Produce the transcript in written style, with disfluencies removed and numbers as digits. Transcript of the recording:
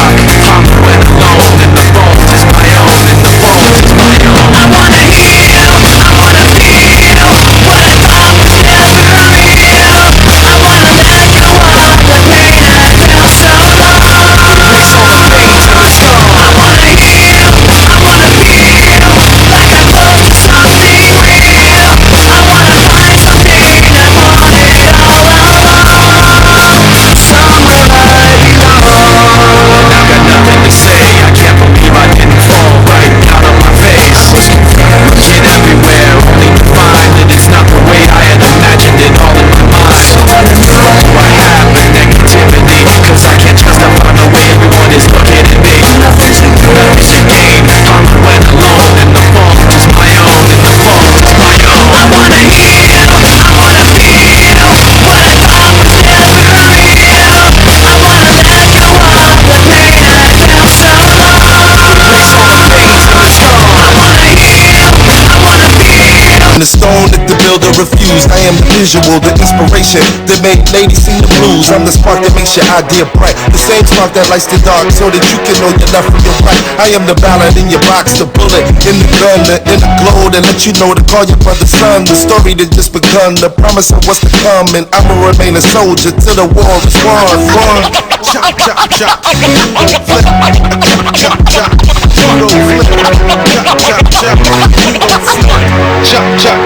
rock. I'm when alone, and the phone is my own, and the phone is my own. I wanna heal, I wanna feel what I thought was never real. I wanna let go of the pain I felt so long. Mix all the pain to the song. I wanna heal, I wanna feel like I'm close to something real. I wanna find something I wanted all along. Somewhere I belong. I've got nothing to say. I can't believe I didn't fall right out of my face. Looking everywhere, only to find that it's not the way I had imagined it all in my mind. Do I have the negativity? Cause I can't justify the way everyone is looking at me. Nothing's a game. I'm when alone, and the phone is my own, and the phone is my own. I wanna heal, I wanna feel what I thought was never real. I wanna let go of the pain I felt so long. Mix all the pain to the song. I wanna heal, I wanna feel. The stone that the builder refused. I am the visual, the inspiration that made ladies sing the blues. I'm the spark that makes your idea bright, the same spark that lights the dark so that you can know your left from your right. I am the ballad in your box, the bullet in the gun, the inner glow that let you know to call your brother son. The story that just begun, the promise of what's to come, and I'ma remain a soldier till the war is won. Chop, chop, chop, flip, chop, chop, chop, flip, chop, chop, chop, chop, chop, chop,